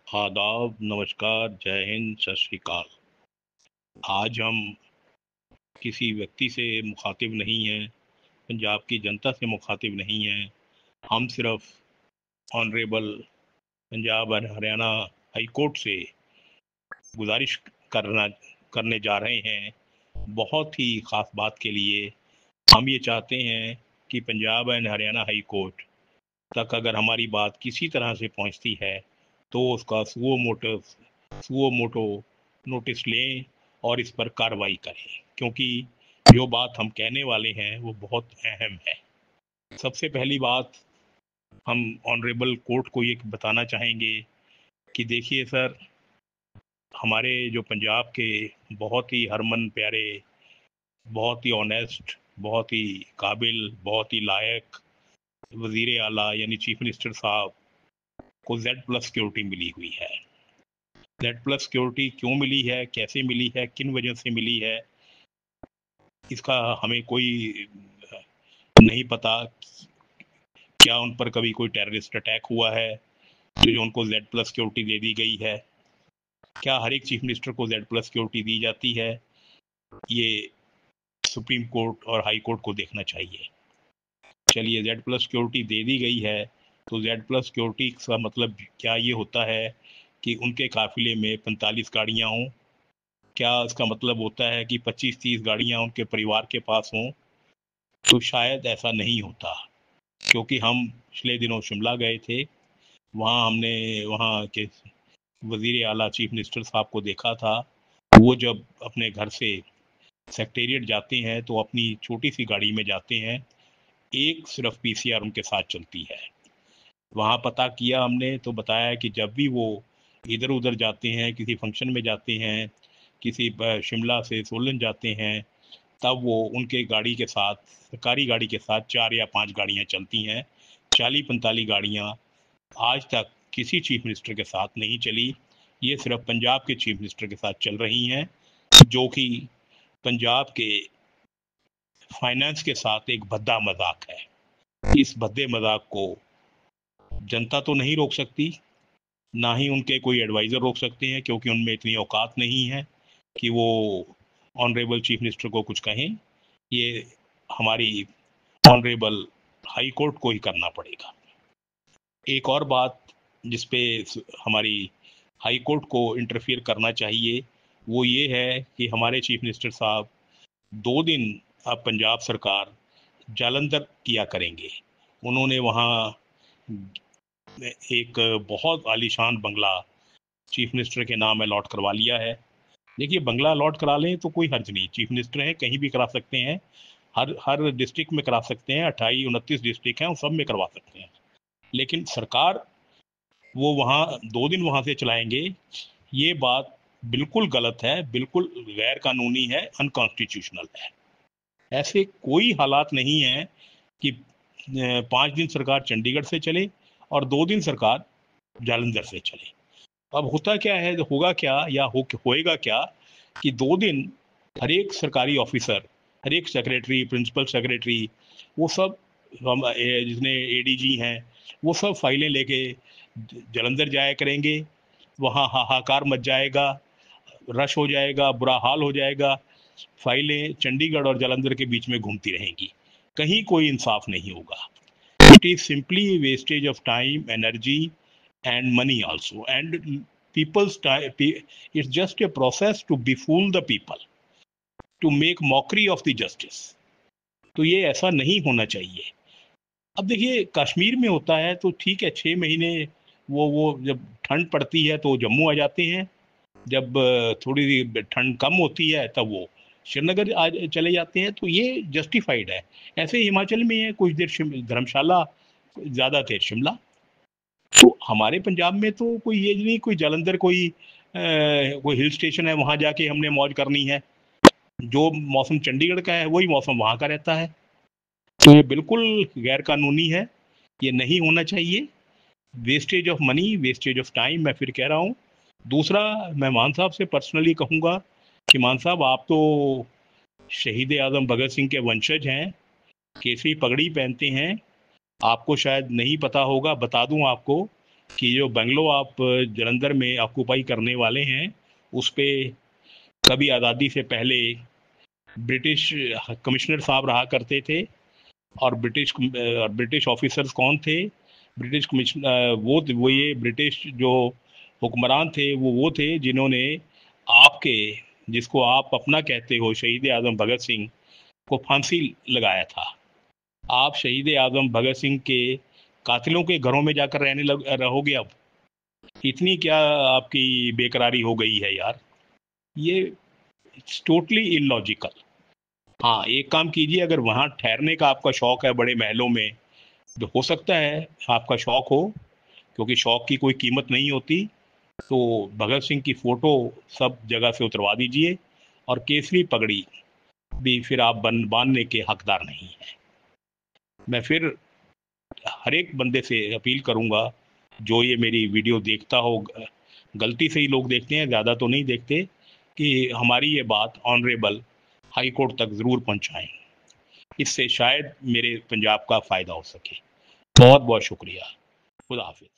आदाब, नमस्कार, जय हिंद, सत श्री अकाल। आज हम किसी व्यक्ति से मुखातिब नहीं हैं, पंजाब की जनता से मुखातिब नहीं हैं। हम सिर्फ ऑनरेबल पंजाब और हरियाणा हाई कोर्ट से गुजारिश करना करने जा रहे हैं, बहुत ही ख़ास बात के लिए। हम ये चाहते हैं कि Punjab and Haryana high court तक अगर हमारी बात किसी तरह से पहुंचती है तो उसका सुओ मोटो नोटिस लें और इस पर कार्रवाई करें, क्योंकि जो बात हम कहने वाले हैं वो बहुत अहम है। सबसे पहली बात, हम ऑनरेबल कोर्ट को ये बताना चाहेंगे कि देखिए सर, हमारे जो पंजाब के बहुत ही हरमन प्यारे, बहुत ही ऑनेस्ट, बहुत ही काबिल, बहुत ही लायक वजीर आला यानी चीफ मिनिस्टर साहब को Z+ सिक्योरिटी मिली हुई है। Z+ सिक्योरिटी क्यों मिली है, कैसे मिली है, किन वजह से मिली है, इसका हमें कोई नहीं पता। क्या उन पर कभी कोई टेररिस्ट अटैक हुआ है तो जो उनको Z+ सिक्योरिटी दे दी गई है? क्या हर एक चीफ मिनिस्टर को Z+ सिक्योरिटी दी जाती है? ये सुप्रीम कोर्ट और हाई कोर्ट को देखना चाहिए। चलिए, Z+ सिक्योरिटी दे दी गई है तो Z+ सिक्योरिटी का मतलब क्या ये होता है कि उनके काफिले में 45 गाड़ियां हों? क्या इसका मतलब होता है कि 25-30 गाड़ियां उनके परिवार के पास हों? तो शायद ऐसा नहीं होता, क्योंकि हम पिछले दिनों शिमला गए थे। वहाँ हमने वहाँ के वजीर आला चीफ मिनिस्टर साहब को देखा था। वो जब अपने घर से सेक्रेटेरिएट जाते हैं तो अपनी छोटी सी गाड़ी में जाते हैं, एक सिर्फ PCR उनके साथ चलती है। वहाँ पता किया हमने तो बताया कि जब भी वो इधर उधर जाते हैं, किसी फंक्शन में जाते हैं, किसी शिमला से सोलन जाते हैं, तब वो उनके गाड़ी के साथ, सरकारी गाड़ी के साथ 4 या 5 गाड़ियाँ चलती हैं। 40-45 गाड़ियाँ आज तक किसी चीफ मिनिस्टर के साथ नहीं चली। ये सिर्फ पंजाब के चीफ मिनिस्टर के साथ चल रही हैं, जो कि पंजाब के फाइनेंस के साथ एक भद्दा मजाक है। इस भद्दे मजाक को जनता तो नहीं रोक सकती, ना ही उनके कोई एडवाइज़र रोक सकते हैं, क्योंकि उनमें इतनी औकात नहीं है कि वो ऑनरेबल चीफ मिनिस्टर को कुछ कहें। ये हमारी ऑनरेबल हाई कोर्ट को ही करना पड़ेगा। एक और बात जिस पे हमारी हाई कोर्ट को इंटरफियर करना चाहिए वो ये है कि हमारे चीफ मिनिस्टर साहब 2 दिन अब पंजाब सरकार जालंधर किया करेंगे। उन्होंने वहाँ एक बहुत आलीशान बंगला चीफ मिनिस्टर के नाम अलॉट करवा लिया है। देखिए, बंगला अलॉट करा लें तो कोई हर्ज नहीं, चीफ मिनिस्टर हैं, कहीं भी करा सकते हैं, हर हर डिस्ट्रिक्ट में करा सकते हैं। 28-29 डिस्ट्रिक्ट हैं, उन सब में करवा सकते हैं। लेकिन सरकार वो वहाँ 2 दिन वहाँ से चलाएंगे, ये बात बिल्कुल गलत है, बिल्कुल गैर कानूनी है, अनकॉन्स्टिट्यूशनल है। ऐसे कोई हालात नहीं है कि 5 दिन सरकार चंडीगढ़ से चले और 2 दिन सरकार जालंधर से चले। अब होता क्या है, होगा क्या या होएगा क्या कि 2 दिन हर एक सरकारी ऑफिसर, हर एक सेक्रेटरी, प्रिंसिपल सेक्रेटरी, वो सब जितने ADG हैं, वो सब फाइलें लेके जलंधर जाया करेंगे। वहाँ हाहाकार मच जाएगा, रश हो जाएगा, बुरा हाल हो जाएगा। फाइलें चंडीगढ़ और जालंधर के बीच में घूमती रहेंगी, कहीं कोई इंसाफ नहीं होगा। It is simply wastage of time, energy and money also, and people's time. It's just a process to befool the people, to make mockery of the justice. तो ये ऐसा नहीं होना चाहिए। अब देखिए, कश्मीर में होता है तो ठीक है, 6 महीने वो जब ठंड पड़ती है तो जम्मू आ जाते हैं, जब थोड़ी ठंड कम होती है तब वो श्रीनगर चले जाते हैं, तो ये जस्टिफाइड है। ऐसे हिमाचल में है, कुछ देर धर्मशाला, ज़्यादा देर शिमला। तो हमारे पंजाब में तो कोई ये नहीं, कोई जालंधर कोई हिल स्टेशन है वहां जाके हमने मौज करनी है। जो मौसम चंडीगढ़ का है वही मौसम वहां का रहता है। तो ये बिल्कुल गैर कानूनी है, ये नहीं होना चाहिए। Wastage of money, wastage of time, मैं फिर कह रहा हूँ। दूसरा, मैं मान साहब से पर्सनली कहूँगा कि मान साहब, आप तो शहीद आजम भगत सिंह के वंशज हैं, केसरी पगड़ी पहनते हैं। आपको शायद नहीं पता होगा, बता दूं आपको कि जो बंगलो आप जलंधर में ऑक्यूपाई करने वाले हैं उस पे कभी आज़ादी से पहले ब्रिटिश कमिश्नर साहब रहा करते थे। और ब्रिटिश ऑफिसर्स कौन थे? ब्रिटिश कमिश्नर वो ये ब्रिटिश जो हुक्मरान थे वो थे जिन्होंने आपके, जिसको आप अपना कहते हो, शहीद आजम भगत सिंह को फांसी लगाया था। आप शहीद आजम भगत सिंह के कातिलों के घरों में जाकर रहोगे अब? इतनी क्या आपकी बेकरारी हो गई है यार? ये टोटली इलॉजिकल। हाँ, एक काम कीजिए, अगर वहाँ ठहरने का आपका शौक है बड़े महलों में, तो हो सकता है आपका शौक हो, क्योंकि शौक की कोई कीमत नहीं होती। तो भगत सिंह की फोटो सब जगह से उतरवा दीजिए, और केसरी पगड़ी भी फिर आप बांधने के हकदार नहीं है। मैं फिर हर एक बंदे से अपील करूंगा जो ये मेरी वीडियो देखता हो, गलती से ही लोग देखते हैं, ज़्यादा तो नहीं देखते, कि हमारी ये बात ऑनरेबल हाई कोर्ट तक ज़रूर पहुंचाएं। इससे शायद मेरे पंजाब का फ़ायदा हो सके। बहुत बहुत शुक्रिया। खुदा हाफिज।